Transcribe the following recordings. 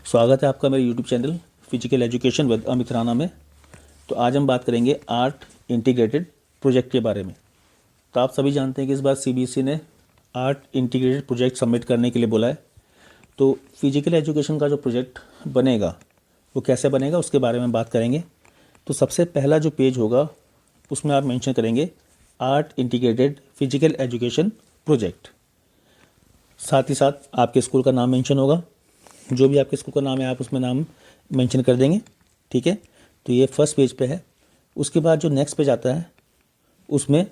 स्वागत है आपका मेरे YouTube channel physical education with Amit Rana में। तो आज हम बात करेंगे आर्ट इंटीग्रेटेड प्रोजेक्ट के बारे में। तो आप सभी जानते हैं कि इस बार सीबीएसई ने आर्ट इंटीग्रेटेड प्रोजेक्ट सबमिट करने के लिए बोला है। तो फिजिकल एजुकेशन का जो प्रोजेक्ट बनेगा वो कैसे बनेगा उसके बारे में बात करेंगे। तो सबसे पहला जो पेज होगा उसमें आप मेंशन करेंगे art integrated physical education project. साथ ही साथ आपके स्कूल का नाम मेंशन होगा, जो भी आपके स्कूल का नाम है आप उसमें नाम मेंशन कर देंगे। ठीक है, तो ये फर्स्ट पेज पे है। उसके बाद जो नेक्स्ट पेज आता है उसमें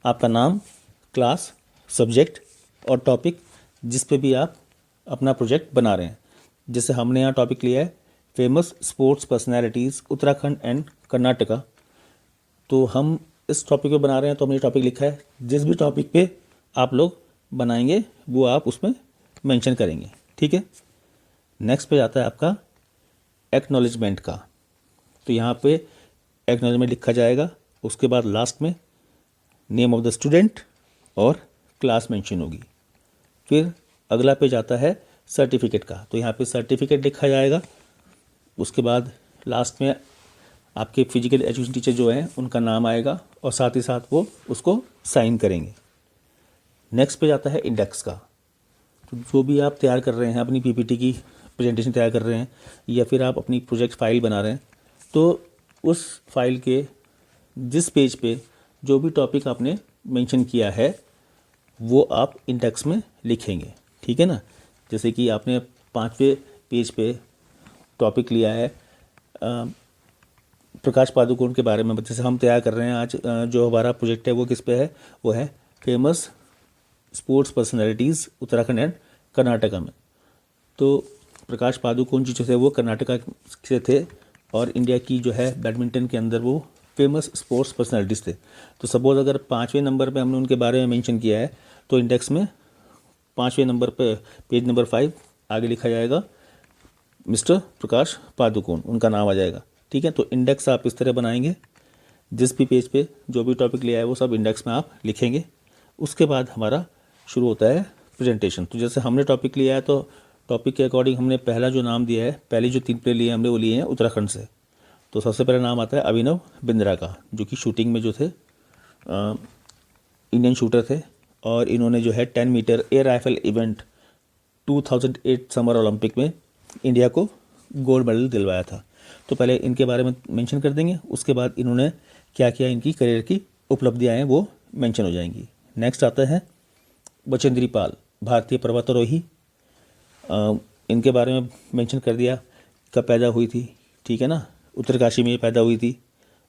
आपका नाम, क्लास, सब्जेक्ट और टॉपिक जिस पे भी आप अपना प्रोजेक्ट बना रहे हैं। जैसे हमने यहाँ टॉपिक लिया है famous sports personalities Uttarakhand and Karnataka. तो हम इस टॉपिक पे बना रहे हैं तो हमने टॉपिक लिखा है। जिस भी टॉपिक पे आप लोग बनाएंगे वो आप उसमें मेंशन करेंगे। ठीक है, नेक्स्ट पे आता है आपका एक्नॉलेजमेंट का। तो यहाँ पे एक्नॉलेजमेंट लिखा जाएगा। उसके बाद लास्ट में नेम ऑफ द स्टूडेंट और क्लास मेंशन होगी। फिर अगला पेज आता है सर्टिफिकेट का। तो यहाँ पे सर्टिफिकेट लिखा जाएगा। उसके बाद लास्ट में आपके फिजिकल एजुकेशन टीचर जो हैं उनका नाम आएगा और साथ ही साथ वो उसको साइन करेंगे। नेक्स्ट पेज आता है इंडेक्स का। तो जो भी आप तैयार कर रहे हैं, अपनी पीपीटी की प्रेजेंटेशन तैयार कर रहे हैं या फिर आप अपनी प्रोजेक्ट फाइल बना रहे हैं, तो उस फाइल के जिस पेज पे जो भी टॉपिक आपने मेंशन किया है वो आप इंडेक्स में लिखेंगे। ठीक है ना, जैसे कि आपने 5वें पेज पे टॉपिक लिया है प्रकाश पादुकोण के बारे में। जैसे हम तैयार कर रहे हैं आज, जो हमारा प्रोजेक्ट है वो किस पे है, वो है famous sports personalities Uttarakhand and Karnataka में। तो प्रकाश पादुकोण जी जो थे वो कर्नाटका से थे और इंडिया की जो है बैडमिंटन के अंदर वो फेमस स्पोर्ट्स पर्सनैलिटीज़ थे। तो सपोज़ अगर 5वें नंबर पे हमने उनके बारे में मेंशन किया है तो इंडेक्स में 5वें नंबर पे पेज नंबर 5 आगे लिखा जाएगा मिस्टर प्रकाश पादुकोण, उनका नाम आ जाएगा। ठीक है, तो इंडेक्स आप इस तरह बनाएंगे। जिस भी पेज पे जो भी टॉपिक लिया है वो सब इंडेक्स में आप लिखेंगे। उसके बाद हमारा शुरू होता है प्रेजेंटेशन। तो जैसे हमने टॉपिक लिया है तो टॉपिक के अकॉर्डिंग हमने पहला जो नाम दिया है, पहली जो 3 प्लेयर लिए हमने वो लिए हैं उत्तराखंड से। तो सबसे पहला नाम आता है अभिनव बिंद्रा का, जो कि शूटिंग में जो थे इंडियन शूटर थे और इन्होंने जो है 10 metre air rifle event 2008 summer Olympic में इंडिया को गोल्ड मेडल दिलवाया था। तो पहले इनके बारे में मेंशन कर देंगे। उसके बाद इन्होंने क्या किया, इनकी करियर की उपलब्धियाँ हैं वो मेंशन हो जाएंगी। नेक्स्ट आता है बचेंद्री पाल, भारतीय पर्वतारोही। इनके बारे में मेंशन कर दिया, कब पैदा हुई थी। ठीक है ना, उत्तरकाशी में पैदा हुई थी,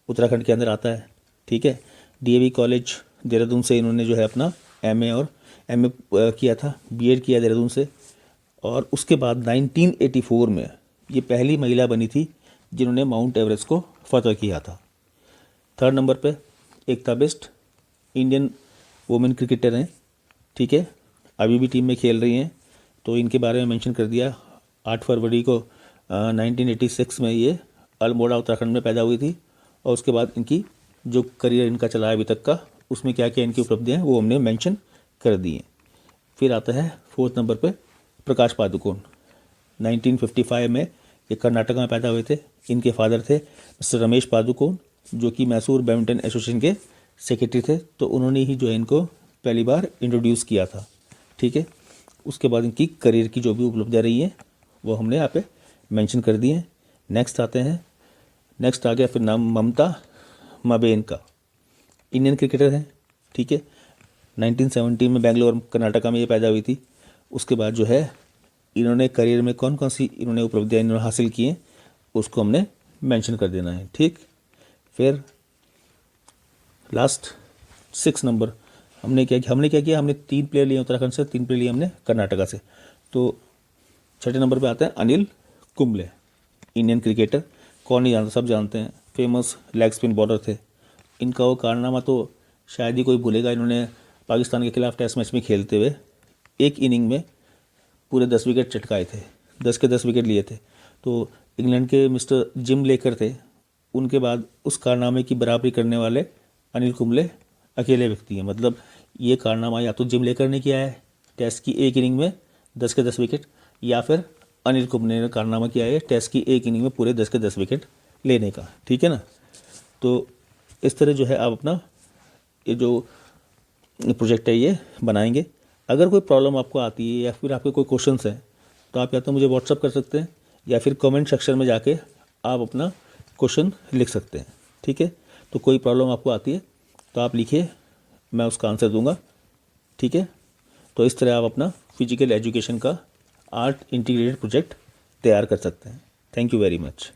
उत्तराखंड के अंदर आता है। ठीक है, डीएवी कॉलेज देहरादून से इन्होंने जो है अपना एमए और एमए किया था, बीएड किया देहरादून से। और उसके बाद 1984 में ये पहली महिला बनी थी जिन्होंने माउंट एवरेस्ट को फतह किया था। थर्ड नंबर पे एकता बिष्ट, इंडियन वुमेन क्रिकेटर हैं। ठीक है, अभी भी टीम में खेल रही हैं। तो इनके बारे में मेंशन कर दिया। 8 फरवरी को 1986 में ये अल्मोड़ा उत्तराखंड में पैदा हुई थी। और उसके बाद इनकी जो करियर इनका चला है अभी तक का, उसमें क्या क्या इनकी उपलब्धियाँ हैं वो हमने मेंशन कर दी हैं। फिर आता है 4th नंबर पे प्रकाश पादुकोण। 1955 में ये कर्नाटक में पैदा हुए थे। इनके फादर थे मिस्टर रमेश पादुकोण, जो कि मैसूर बैडमिंटन एसोसिएशन के सेक्रेटरी थे। तो उन्होंने ही जो है इनको पहली बार इंट्रोड्यूस किया था। ठीक है, उसके बाद इनकी करियर की जो भी उपलब्धियाँ रही हैं वो हमने यहाँ पे मेंशन कर दी हैं। नेक्स्ट आते हैं, नेक्स्ट आ गया फिर नाम ममता मबेन का, इंडियन क्रिकेटर हैं। ठीक है, 1970 में बेंगलोर कर्नाटका में ये पैदा हुई थी। उसके बाद जो है इन्होंने करियर में कौन कौन सी इन्होंने उपलब्धियाँ इन्होंने हासिल की हैं उसको हमने मेंशन कर देना है। ठीक, फिर लास्ट 6 नंबर हमने क्या किया, हमने 3 प्लेयर लिए उत्तराखंड से, 3 प्लेयर लिए हमने कर्नाटका से। तो 6ठे नंबर पे आता है अनिल कुंबले, इंडियन क्रिकेटर। कौन नहीं जानता, सब जानते हैं, फेमस लेग स्पिन बॉलर थे। इनका वो कारनामा तो शायद ही कोई भूलेगा। इन्होंने पाकिस्तान के खिलाफ टेस्ट मैच में खेलते हुए एक इनिंग में पूरे 10 विकेट चटकाए थे, 10 के 10 विकेट लिए थे। तो इंग्लैंड के मिस्टर जिम लेकर थे, उनके बाद उस कारनामे की बराबरी करने वाले अनिल कुंबले अकेले व्यक्ति हैं। मतलब ये कारनामा या तो जिम लेकर ने किया है टेस्ट की एक इनिंग में 10 के 10 विकेट, या फिर अनिल कुंबले ने कारनामा किया है टेस्ट की एक इनिंग में पूरे 10 के 10 विकेट लेने का, ठीक है ना। तो इस तरह जो है आप अपना ये जो प्रोजेक्ट है ये बनाएंगे। अगर कोई प्रॉब्लम आपको आती है या फिर आपके कोई क्वेश्चंस हैं तो आप या तो मुझे व्हाट्सअप कर सकते हैं या फिर कमेंट सेक्शन में जाके आप अपना क्वेश्चन लिख सकते हैं, ठीक है। तो कोई प्रॉब्लम आपको आती है तो आप लिखिए, मैं उसका आंसर दूंगा, ठीक है। तो इस तरह आप अपना फिजिकल एजुकेशन का आर्ट इंटीग्रेटेड प्रोजेक्ट तैयार कर सकते हैं। Thank you very much.